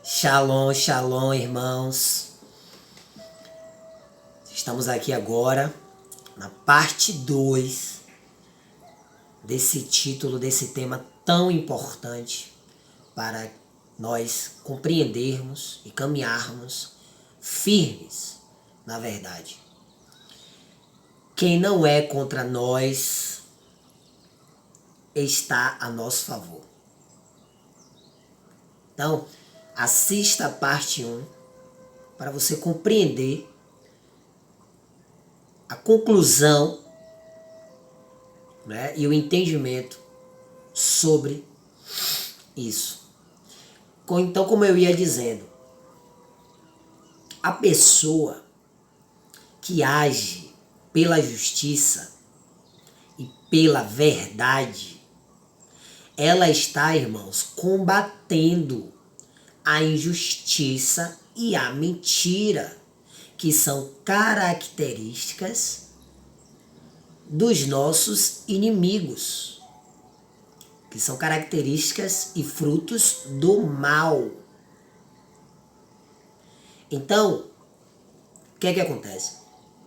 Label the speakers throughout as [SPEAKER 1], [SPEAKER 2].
[SPEAKER 1] Shalom, shalom, irmãos. Estamos aqui agora na parte 2 desse título, desse tema tão importante para nós compreendermos e caminharmos firmes na verdade. Quem não é contra nós está a nosso favor. Então, assista a parte 1 para você compreender a conclusão, né, e o entendimento sobre isso. Então, como eu ia dizendo, a pessoa que age pela justiça e pela verdade, ela está, irmãos, combatendo a injustiça e a mentira, que são características dos nossos inimigos, que são características e frutos do mal. Então, o que é que acontece?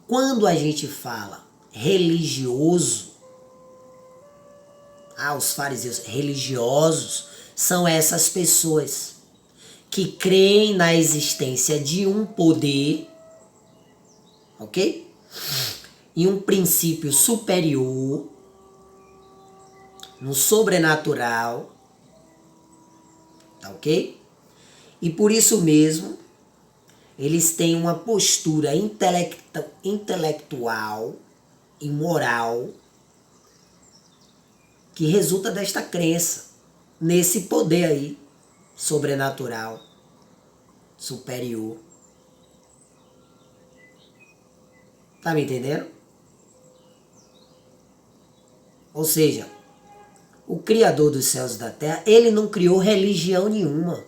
[SPEAKER 1] Quando a gente fala religioso, os fariseus religiosos são essas pessoas que creem na existência de um poder, ok? E um princípio superior, no sobrenatural, tá ok? E por isso mesmo, eles têm uma postura intelectual e moral que resulta desta crença nesse poder aí, sobrenatural, superior. Tá me entendendo? Ou seja, o Criador dos céus e da terra, ele não criou religião nenhuma.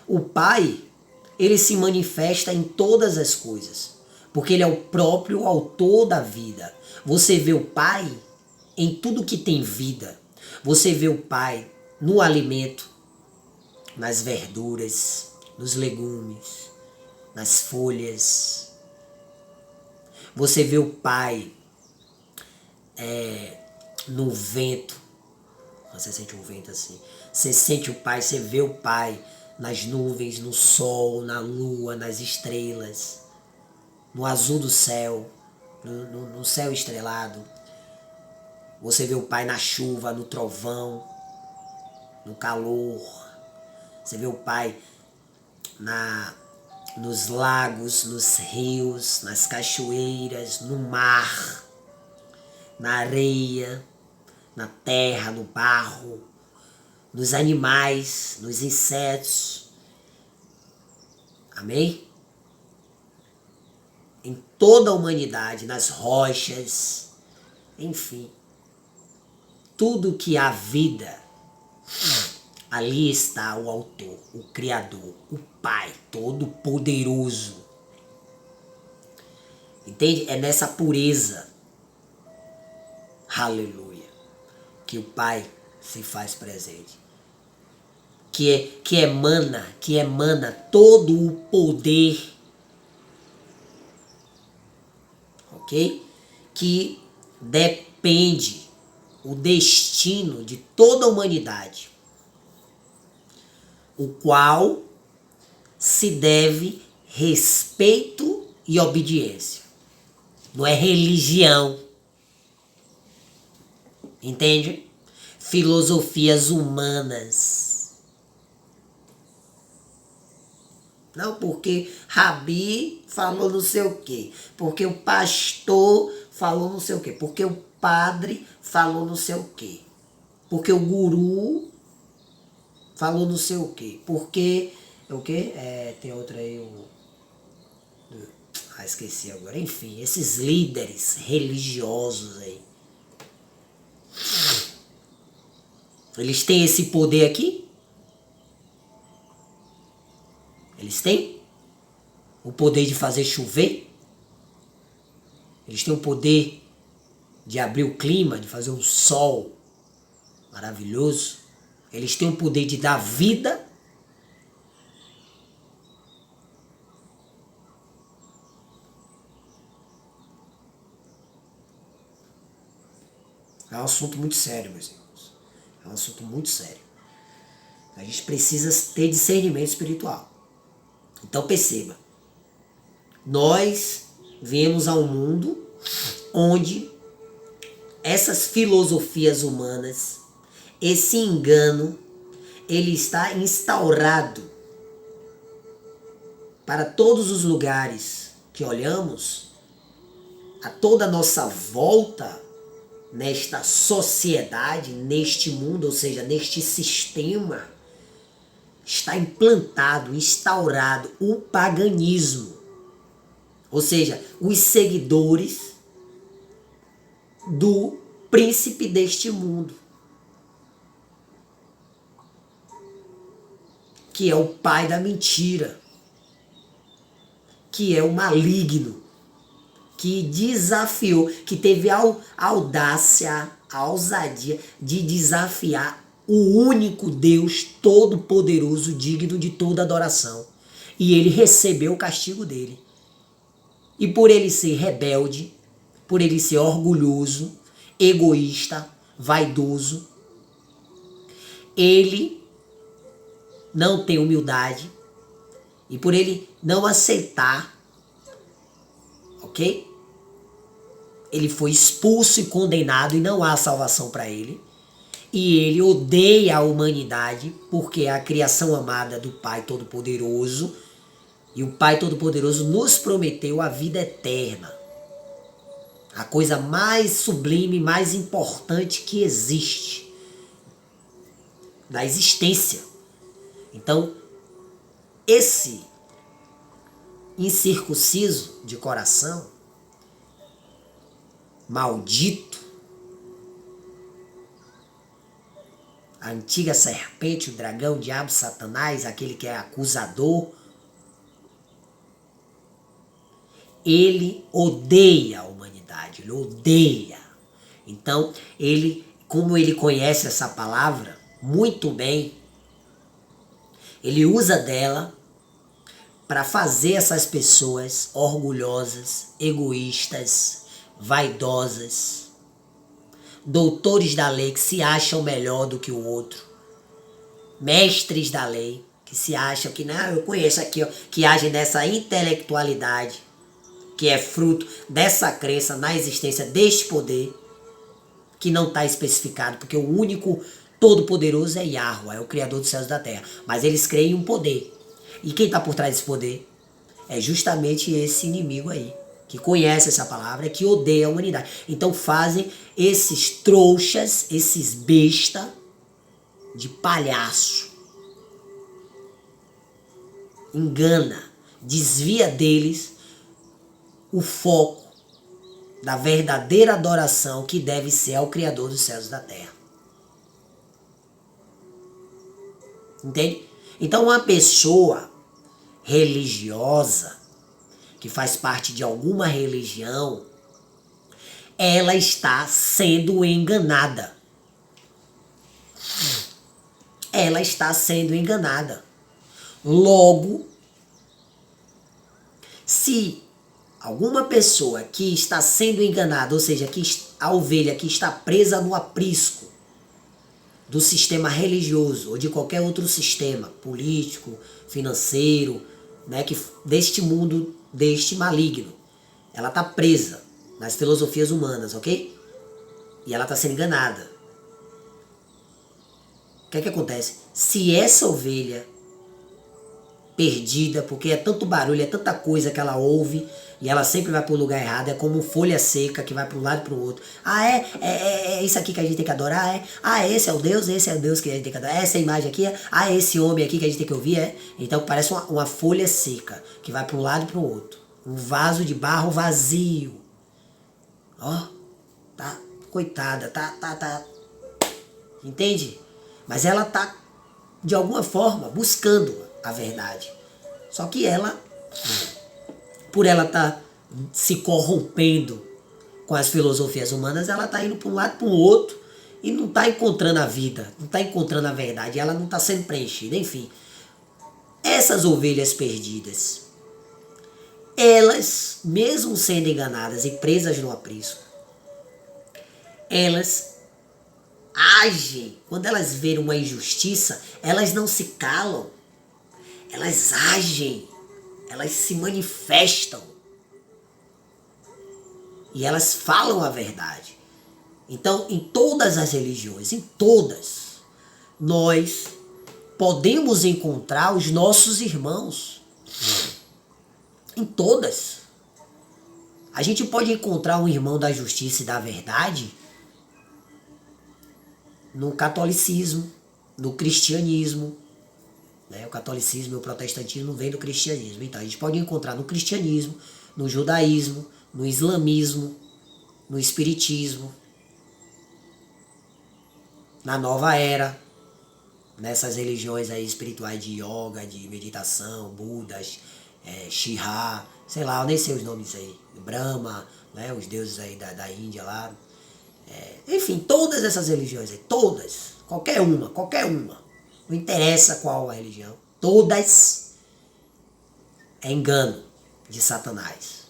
[SPEAKER 1] O Pai, ele se manifesta em todas as coisas, porque ele é o próprio autor da vida. Você vê o Pai em tudo que tem vida. Você vê o Pai no alimento, nas verduras, nos legumes, nas folhas. Você vê o Pai no vento. Você sente um vento assim. Você sente o Pai, você vê o Pai nas nuvens, no sol, na lua, nas estrelas, no azul do céu, no céu estrelado. Você vê o Pai na chuva, no trovão, no calor. Você vê o Pai nos lagos, nos rios, nas cachoeiras, no mar, na areia, na terra, no barro, nos animais, nos insetos. Amém? Em toda a humanidade, nas rochas, enfim. Tudo que há vida, ali está o autor, o Criador, o Pai Todo-Poderoso. Entende? É nessa pureza, aleluia, que o Pai se faz presente. Que emana todo o poder, ok? Que depende o destino de toda a humanidade, o qual se deve respeito e obediência. Não é religião. Entende? Filosofias humanas. Não, porque Rabi falou não sei o quê. Porque o pastor falou não sei o quê. Porque o padre falou não sei o quê. Porque o guru falou não sei o quê. Porque o quê? Tem outra aí, esqueci agora. Enfim, esses líderes religiosos aí. Eles têm esse poder aqui? Eles têm o poder de fazer chover? Eles têm o poder de abrir o clima, de fazer um sol maravilhoso? Eles têm o poder de dar vida. É um assunto muito sério, meus irmãos. É um assunto muito sério. A gente precisa ter discernimento espiritual. Então perceba, nós viemos a um mundo onde essas filosofias humanas, esse engano, ele está instaurado para todos os lugares que olhamos, a toda a nossa volta nesta sociedade, neste mundo, ou seja, neste sistema, está implantado, instaurado o paganismo. Ou seja, os seguidores do príncipe deste mundo, que é o pai da mentira, que é o maligno, que desafiou, que teve a audácia, a ousadia de desafiar o único Deus todo-poderoso, digno de toda adoração. E ele recebeu o castigo dele. E por ele ser rebelde, por ele ser orgulhoso, egoísta, vaidoso, ele não tem humildade, e por ele não aceitar, ok? Ele foi expulso e condenado e não há salvação para ele. E ele odeia a humanidade porque é a criação amada do Pai Todo-Poderoso. E o Pai Todo-Poderoso nos prometeu a vida eterna. A coisa mais sublime, mais importante que existe na existência. Então, esse incircunciso de coração, maldito, a antiga serpente, o dragão, o diabo, Satanás, aquele que é acusador, ele odeia a humanidade, ele odeia. Então, ele, como ele conhece essa palavra muito bem, ele usa dela para fazer essas pessoas orgulhosas, egoístas, vaidosas, doutores da lei que se acham melhor do que o outro, mestres da lei que se acham que, não, eu conheço aqui, ó, que agem nessa intelectualidade, que é fruto dessa crença na existência deste poder, que não está especificado, porque o único todo-poderoso é Yahweh, é o Criador dos céus e da terra. Mas eles creem em um poder. E quem está por trás desse poder é justamente esse inimigo aí, que conhece essa palavra, que odeia a humanidade. Então fazem esses trouxas, esses besta de palhaço. Engana, desvia deles o foco da verdadeira adoração que deve ser ao Criador dos céus e da terra. Entende? Então uma pessoa religiosa, que faz parte de alguma religião, ela está sendo enganada. Ela está sendo enganada. Logo, se alguma pessoa que está sendo enganada, ou seja, que a ovelha que está presa no aprisco do sistema religioso ou de qualquer outro sistema político, financeiro, né, que deste mundo, deste maligno, ela está presa nas filosofias humanas, ok? E ela está sendo enganada. O que é que acontece? Se essa ovelha perdida, porque é tanto barulho, é tanta coisa que ela ouve e ela sempre vai para o lugar errado, é como folha seca que vai para um lado e para o outro. Ah, é isso aqui que a gente tem que adorar, é? Ah, esse é o Deus que a gente tem que adorar, essa imagem aqui é? Ah, esse homem aqui que a gente tem que ouvir, é? Então parece uma folha seca que vai para um lado e para o outro. Um vaso de barro vazio. Ó, tá, coitada, tá. Entende? Mas ela tá, de alguma forma, buscando a verdade. Só que ela, por ela estar se corrompendo com as filosofias humanas, ela está indo para um lado para o outro e não está encontrando a vida, não está encontrando a verdade, ela não está sendo preenchida. Enfim, essas ovelhas perdidas, elas, mesmo sendo enganadas e presas no aprisco, elas agem. Quando elas veem uma injustiça, elas não se calam, elas agem, elas se manifestam e elas falam a verdade. Então, em todas as religiões, em todas, nós podemos encontrar os nossos irmãos. Em todas. A gente pode encontrar um irmão da justiça e da verdade no catolicismo, no cristianismo. O catolicismo e o protestantismo vêm do cristianismo. Então, a gente pode encontrar no cristianismo, no judaísmo, no islamismo, no espiritismo, na nova era, nessas religiões aí espirituais de yoga, de meditação, budas, Shiva, sei lá, eu nem sei os nomes aí, Brahma, né, os deuses aí da Índia lá. Enfim, todas essas religiões aí, todas, qualquer uma, não interessa qual a religião, todas é engano de Satanás.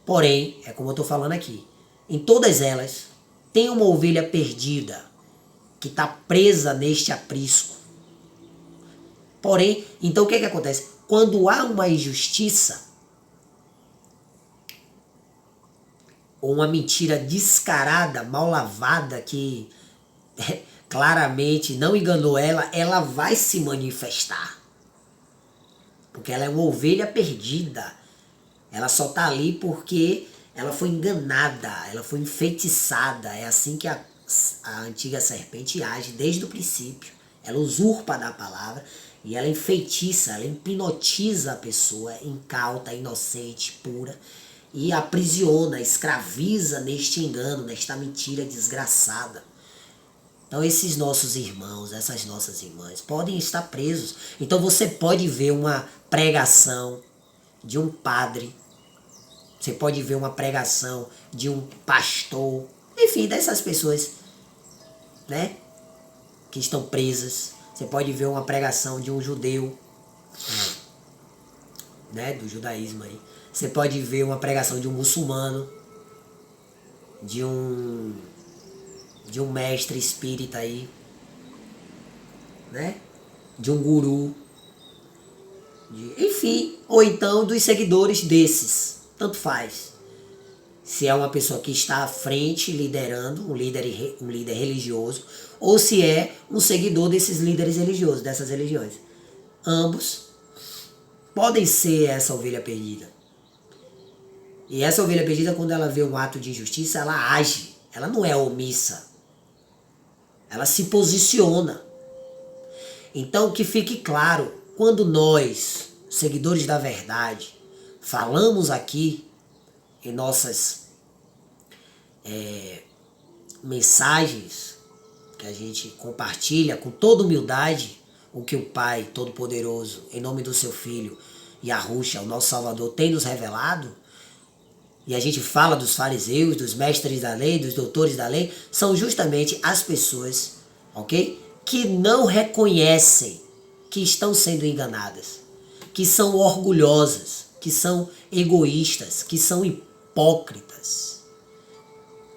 [SPEAKER 1] Porém, é como eu estou falando aqui, em todas elas tem uma ovelha perdida que está presa neste aprisco. Porém, então o que acontece? Quando há uma injustiça ou uma mentira descarada, mal lavada, que claramente não enganou ela, ela vai se manifestar. Porque ela é uma ovelha perdida. Ela só está ali porque ela foi enganada, ela foi enfeitiçada. É assim que a antiga serpente age desde o princípio. Ela usurpa da palavra e ela enfeitiça, ela hipnotiza a pessoa incauta, inocente, pura, e aprisiona, escraviza neste engano, nesta mentira desgraçada. Então esses nossos irmãos, essas nossas irmãs podem estar presos. Então você pode ver uma pregação de um padre, você pode ver uma pregação de um pastor, enfim, dessas pessoas, né, que estão presas. Você pode ver uma pregação de um judeu, né, do judaísmo aí. Você pode ver uma pregação de um muçulmano, de um mestre espírita aí, né, de um guru, enfim, ou então dos seguidores desses, tanto faz. Se é uma pessoa que está à frente, liderando, um líder religioso, ou se é um seguidor desses líderes religiosos, dessas religiões. Ambos podem ser essa ovelha perdida. E essa ovelha perdida, quando ela vê um ato de injustiça, ela age. Ela não é omissa. Ela se posiciona. Então, que fique claro, quando nós, seguidores da verdade, falamos aqui em nossas mensagens, que a gente compartilha com toda humildade o que o Pai Todo-Poderoso, em nome do seu Filho, Yahushua, o nosso Salvador, tem nos revelado, e a gente fala dos fariseus, dos mestres da lei, dos doutores da lei, são justamente as pessoas, ok? Que não reconhecem que estão sendo enganadas, que são orgulhosas, que são egoístas, que são hipócritas.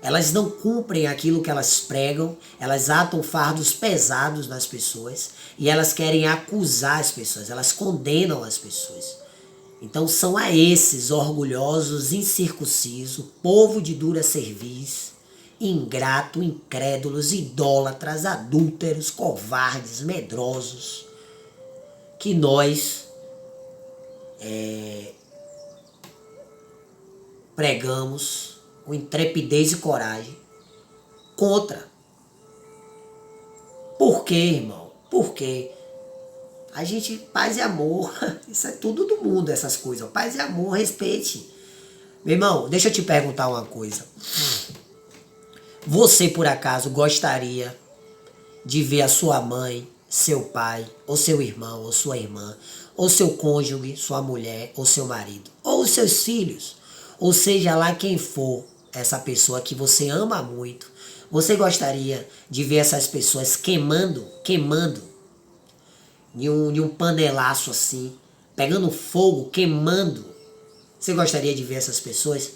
[SPEAKER 1] Elas não cumprem aquilo que elas pregam, elas atam fardos pesados nas pessoas e elas querem acusar as pessoas, elas condenam as pessoas. Então são a esses orgulhosos, incircuncisos, povo de dura cerviz, ingrato, incrédulos, idólatras, adúlteros, covardes, medrosos, que nós pregamos com intrepidez e coragem contra. Por quê, irmão? Por quê? A gente, paz e amor, isso é tudo do mundo, essas coisas. Paz e amor, respeite. Meu irmão, deixa eu te perguntar uma coisa. Você, por acaso, gostaria de ver a sua mãe, seu pai, ou seu irmão, ou sua irmã, ou seu cônjuge, sua mulher, ou seu marido, ou os seus filhos, ou seja lá quem for essa pessoa que você ama muito, Você gostaria de ver essas pessoas queimando em um panelaço assim, pegando fogo, queimando? Você gostaria de ver essas pessoas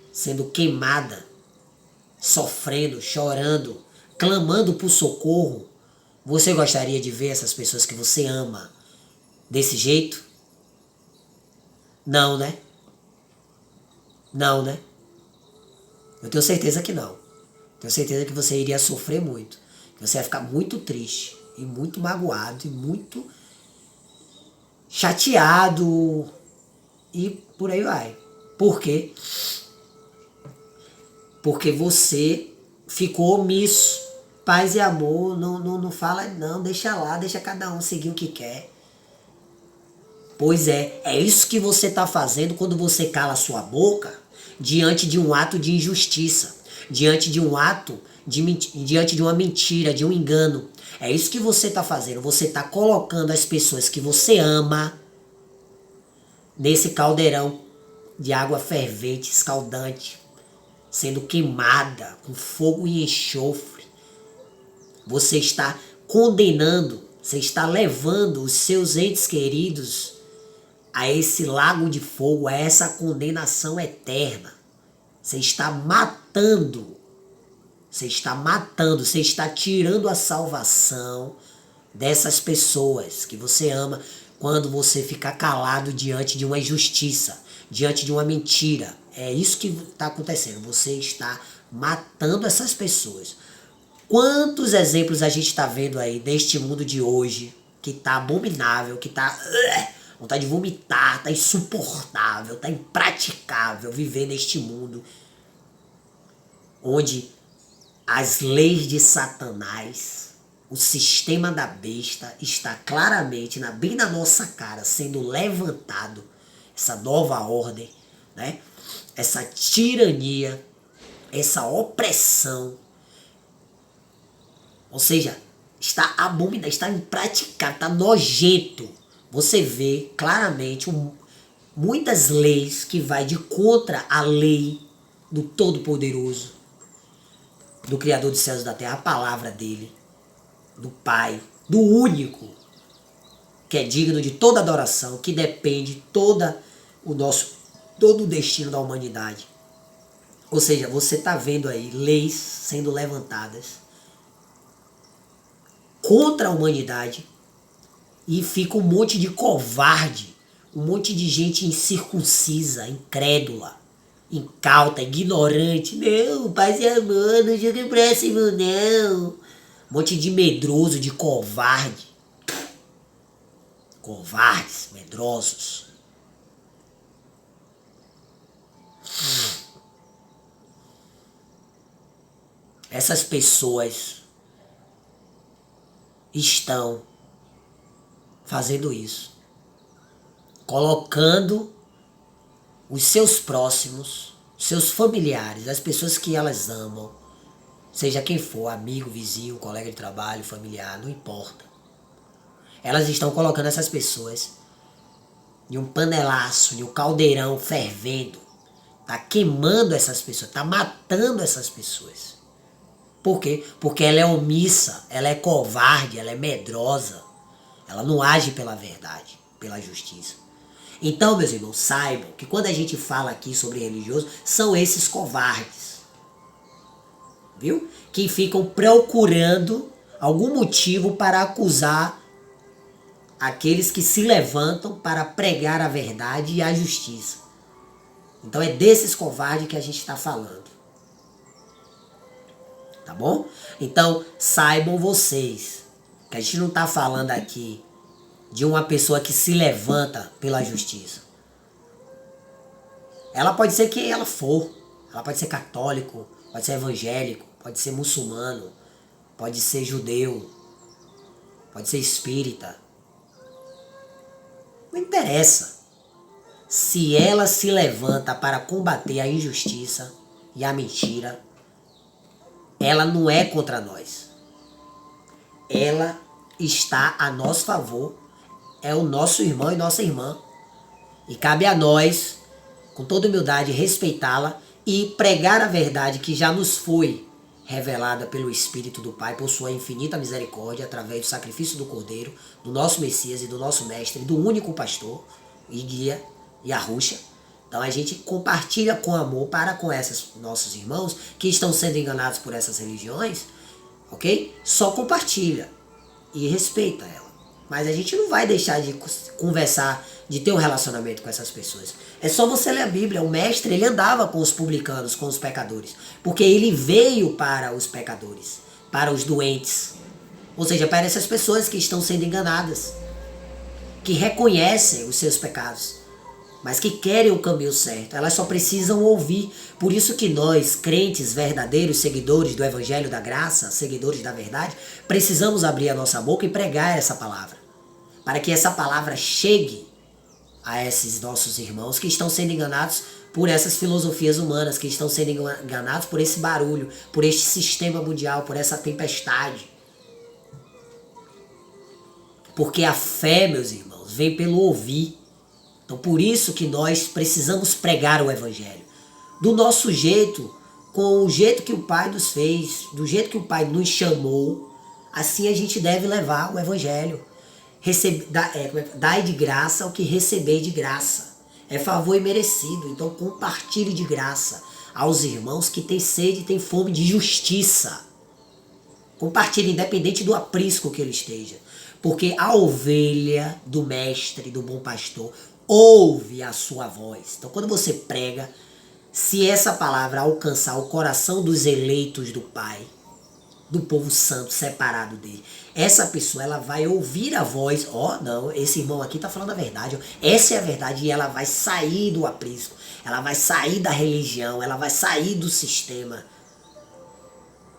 [SPEAKER 1] sendo queimadas, sofrendo, chorando, clamando por socorro? Você gostaria de ver essas pessoas que você ama desse jeito? Não, né? Não, né? Eu tenho certeza que não. Tenho certeza que você iria sofrer muito. Que você ia ficar muito triste e muito magoado e muito chateado e por aí vai. Por quê? Porque você ficou omisso. Paz e amor, não fala não, deixa lá, deixa cada um seguir o que quer. Pois é isso que você está fazendo quando você cala a sua boca diante de um ato de injustiça, diante de um ato, diante de uma mentira, de um engano. É isso que você está fazendo, você está colocando as pessoas que você ama nesse caldeirão de água fervente, escaldante, sendo queimada com fogo e enxofre. Você está condenando, você está levando os seus entes queridos a esse lago de fogo, a essa condenação eterna. Você está matando, você está tirando a salvação dessas pessoas que você ama quando você ficar calado diante de uma injustiça, diante de uma mentira. É isso que está acontecendo, você está matando essas pessoas. Quantos exemplos a gente está vendo aí neste mundo de hoje que está abominável, que está vontade de vomitar, está insuportável, está impraticável viver neste mundo onde as leis de Satanás, o sistema da besta está claramente bem na nossa cara sendo levantado, essa nova ordem, né? Essa tirania, essa opressão. Ou seja, está abominável, está impraticável, está nojento. Você vê claramente muitas leis que vai de contra a lei do Todo-Poderoso, do Criador dos céus e da terra, a palavra dele, do Pai, do único, que é digno de toda adoração, que depende todo o destino da humanidade. Ou seja, você está vendo aí leis sendo levantadas contra a humanidade e fica um monte de covarde, um monte de gente incircuncisa, incrédula, incauta, ignorante. Não, paz e amor, não joga próximo não. Um monte de medroso, de covarde. Covardes, medrosos. Essas pessoas estão fazendo isso, colocando os seus próximos, seus familiares, as pessoas que elas amam, seja quem for, amigo, vizinho, colega de trabalho, familiar, não importa. Elas estão colocando essas pessoas em um panelaço, em um caldeirão fervendo, tá queimando essas pessoas, tá matando essas pessoas. Por quê? Porque ela é omissa, ela é covarde, ela é medrosa. Ela não age pela verdade, pela justiça. Então, meus irmãos, saibam que quando a gente fala aqui sobre religioso, são esses covardes. Viu? Que ficam procurando algum motivo para acusar aqueles que se levantam para pregar a verdade e a justiça. Então é desses covardes que a gente está falando. Tá bom? Então, saibam vocês que a gente não está falando aqui de uma pessoa que se levanta pela justiça. Ela pode ser quem ela for. Ela pode ser católico, pode ser evangélico, pode ser muçulmano, pode ser judeu, pode ser espírita. Não interessa. Se ela se levanta para combater a injustiça e a mentira, ela não é contra nós. Ela está a nosso favor, é o nosso irmão e nossa irmã. E cabe a nós, com toda humildade, respeitá-la e pregar a verdade que já nos foi revelada pelo Espírito do Pai, por sua infinita misericórdia, através do sacrifício do Cordeiro, do nosso Messias e do nosso Mestre, do único pastor e guia, Yahushua. Então a gente compartilha com amor para com esses nossos irmãos que estão sendo enganados por essas religiões, ok? Só compartilha e respeita ela. Mas a gente não vai deixar de conversar, de ter um relacionamento com essas pessoas. É só você ler a Bíblia. O mestre, ele andava com os publicanos, com os pecadores. Porque ele veio para os pecadores, para os doentes. Ou seja, para essas pessoas que estão sendo enganadas, que reconhecem os seus pecados, mas que querem o caminho certo. Elas só precisam ouvir. Por isso que nós, crentes verdadeiros, seguidores do Evangelho da Graça, seguidores da verdade, precisamos abrir a nossa boca e pregar essa palavra. Para que essa palavra chegue a esses nossos irmãos que estão sendo enganados por essas filosofias humanas, que estão sendo enganados por esse barulho, por este sistema mundial, por essa tempestade. Porque a fé, meus irmãos, vem pelo ouvir. Então por isso que nós precisamos pregar o Evangelho. Do nosso jeito, com o jeito que o Pai nos fez, do jeito que o Pai nos chamou, assim a gente deve levar o Evangelho. Dai de graça o que recebei de graça. É favor imerecido, então compartilhe de graça aos irmãos que têm sede e têm fome de justiça. Compartilhe, independente do aprisco que ele esteja. Porque a ovelha do mestre, do bom pastor, ouve a sua voz. Então quando você prega, se essa palavra alcançar o coração dos eleitos do Pai, do povo santo separado dele, essa pessoa ela vai ouvir a voz, não, esse irmão aqui tá falando a verdade, essa é a verdade, e ela vai sair do aprisco, ela vai sair da religião, ela vai sair do sistema.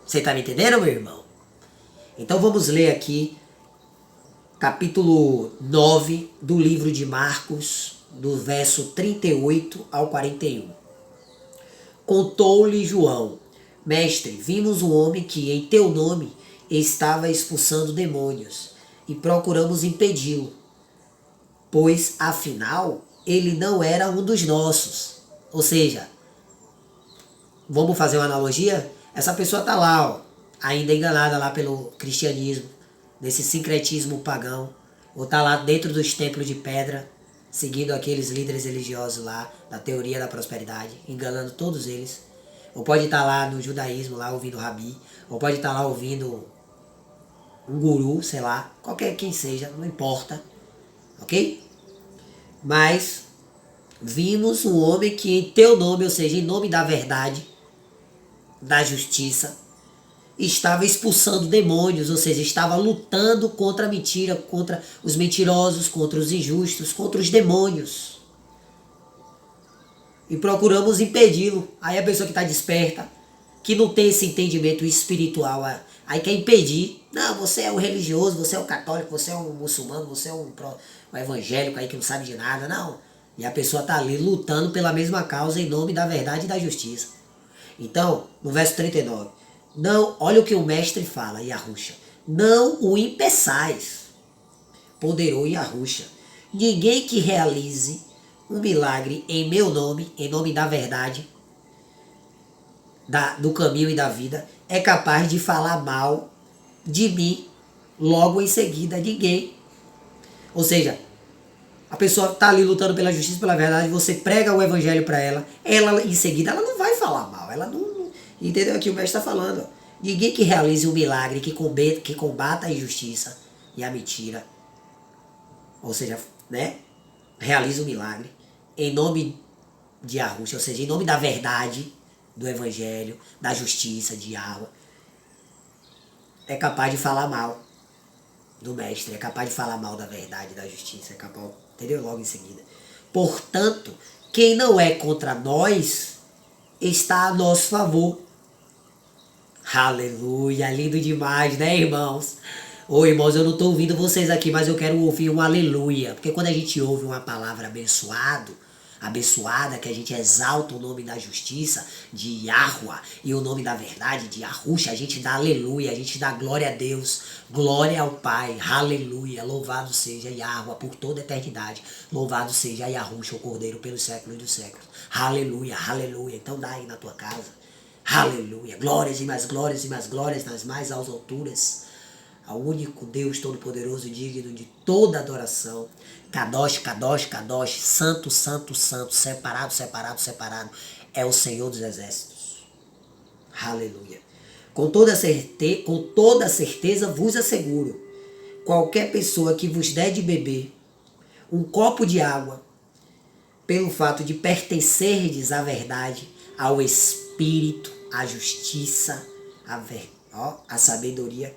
[SPEAKER 1] Você tá me entendendo, meu irmão? Então vamos ler aqui capítulo 9 do livro de Marcos, do verso 38 ao 41. Contou-lhe João: Mestre, vimos um homem que em teu nome estava expulsando demônios e procuramos impedi-lo, pois afinal ele não era um dos nossos. Ou seja, vamos fazer uma analogia? Essa pessoa está lá, ainda enganada lá pelo cristianismo, nesse sincretismo pagão, ou está lá dentro dos templos de pedra, seguindo aqueles líderes religiosos lá, da teoria da prosperidade, enganando todos eles. Ou pode estar lá no judaísmo, lá ouvindo rabi, ou pode estar lá ouvindo um guru, sei lá, qualquer quem seja, não importa, ok? Mas vimos um homem que em teu nome, ou seja, em nome da verdade, da justiça, estava expulsando demônios, ou seja, estava lutando contra a mentira, contra os mentirosos, contra os injustos, contra os demônios. E procuramos impedi-lo. Aí a pessoa que está desperta, que não tem esse entendimento espiritual, aí quer impedir. Não, você é um religioso, você é um católico, você é um muçulmano, você é um evangélico aí que não sabe de nada, não. E a pessoa está ali lutando pela mesma causa em nome da verdade e da justiça. Então, no verso 39, não, olha o que o mestre fala, Yahushua. Não o impeçais, ponderou Yahushua. Ninguém que realize um milagre em meu nome, em nome da verdade, do caminho e da vida, é capaz de falar mal de mim logo em seguida. Ninguém. Ou seja, a pessoa está ali lutando pela justiça, pela verdade, você prega o evangelho para ela em seguida ela não vai falar mal, ela não. Entendeu? Aqui o mestre está falando. Ninguém que realize um milagre, que combata a injustiça e a mentira, ou seja, né, realiza um milagre em nome de Yahushua, ou seja, em nome da verdade, do evangelho, da justiça, de Yahweh, é capaz de falar mal do mestre, é capaz de falar mal da verdade, da justiça, é capaz, entendeu? Logo em seguida. Portanto, quem não é contra nós está a nosso favor. Aleluia, lindo demais, né, irmãos? Ô, irmãos, eu não estou ouvindo vocês aqui, mas eu quero ouvir um aleluia. Porque quando a gente ouve uma palavra abençoada, que a gente exalta o nome da justiça, de Yahweh, e o nome da verdade, de Yahushua, a gente dá aleluia, a gente dá glória a Deus, glória ao Pai, aleluia, louvado seja Yahweh por toda a eternidade, louvado seja Yahushua, o Cordeiro, pelos séculos dos séculos, aleluia, aleluia. Então dá aí na tua casa, Aleluia. Glórias e mais glórias e mais glórias nas mais alturas. Ao único Deus Todo-Poderoso e digno de toda adoração. Kadosh, Kadosh, Kadosh, Santo, Santo, Santo, separado, separado, separado, é o Senhor dos Exércitos. Aleluia. Com toda certeza vos asseguro, qualquer pessoa que vos der de beber um copo de água, pelo fato de pertencerdes à verdade, ao Espírito, à justiça, à sabedoria,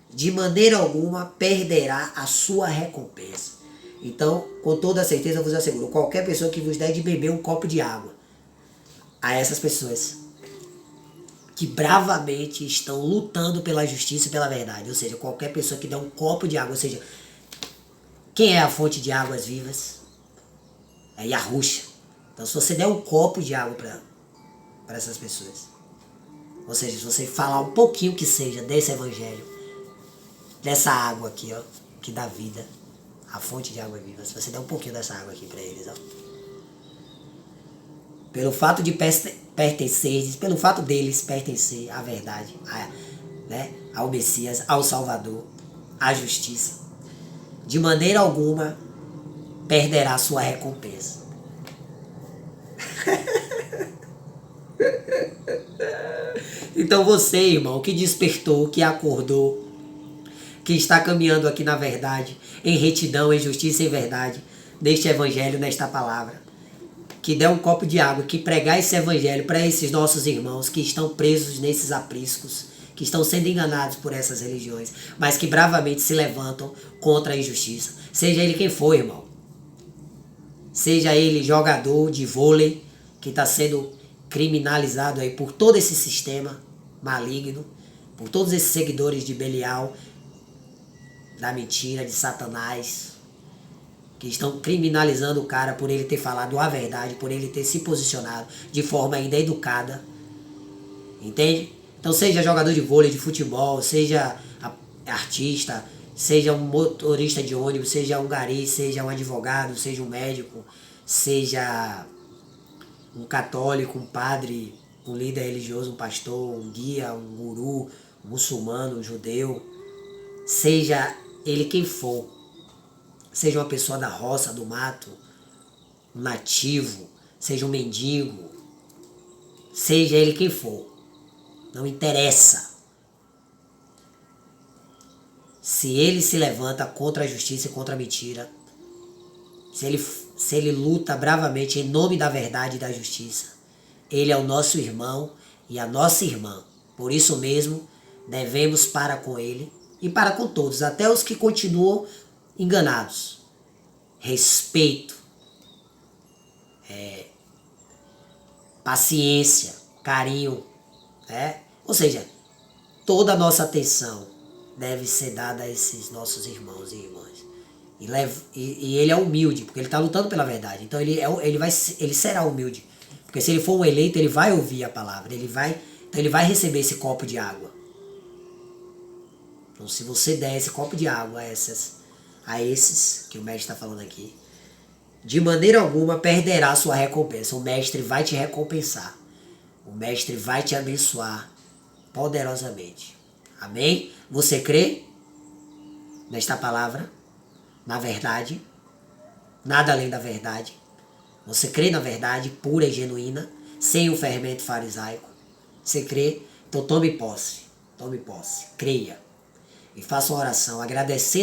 [SPEAKER 1] de maneira alguma perderá a sua recompensa. Então, com toda certeza vos asseguro, qualquer pessoa que vos der de beber um copo de água, a essas pessoas que bravamente estão lutando pela justiça e pela verdade, ou seja, qualquer pessoa que der um copo de água, ou seja, quem é a fonte de águas vivas? É Yahushua. Então, se você der um copo de água para essas pessoas, ou seja, se você falar um pouquinho que seja desse evangelho, dessa água aqui, ó, que dá vida, a fonte de água viva, se você der um pouquinho dessa água aqui para eles, ó, pelo fato de pertencer, pelo fato deles pertencer à verdade, ao Messias, ao Salvador, à justiça, de maneira alguma perderá sua recompensa. Então você, irmão, que despertou, que acordou, que está caminhando aqui na verdade, em retidão, em justiça e verdade, neste evangelho, nesta palavra, que der um copo de água, que pregar esse evangelho para esses nossos irmãos que estão presos nesses apriscos, que estão sendo enganados por essas religiões, mas que bravamente se levantam contra a injustiça. Seja ele quem for, irmão. Seja ele jogador de vôlei, que está sendo criminalizado aí por todo esse sistema maligno, por todos esses seguidores de Belial, da mentira, de Satanás, que estão criminalizando o cara por ele ter falado a verdade, por ele ter se posicionado de forma ainda educada. Entende? Então seja jogador de vôlei, de futebol, seja artista, seja um motorista de ônibus, seja um gari, seja um advogado, seja um médico, seja um católico, um padre, um líder religioso, um pastor, um guia, um guru, um muçulmano, um judeu, seja ele quem for, seja uma pessoa da roça, do mato, um nativo, seja um mendigo, seja ele quem for, não interessa. Se ele se levanta contra a justiça e contra a mentira, se ele luta bravamente em nome da verdade e da justiça, ele é o nosso irmão e a nossa irmã. Por isso mesmo, devemos para com ele e para com todos, até os que continuam enganados, respeito, paciência, carinho, ou seja, toda a nossa atenção deve ser dada a esses nossos irmãos e irmãs. E ele é humilde, porque ele está lutando pela verdade. Então ele será humilde. Porque se ele for um eleito, ele vai ouvir a palavra. Então ele vai receber esse copo de água. Então se você der esse copo de água a esses que o mestre está falando aqui, de maneira alguma perderá sua recompensa. O mestre vai te recompensar. O mestre vai te abençoar poderosamente. Amém? Você crê nesta palavra? Na verdade? Nada além da verdade? Você crê na verdade pura e genuína, sem o fermento farisaico? Você crê? Então tome posse. Tome posse. Creia. E faça uma oração agradecendo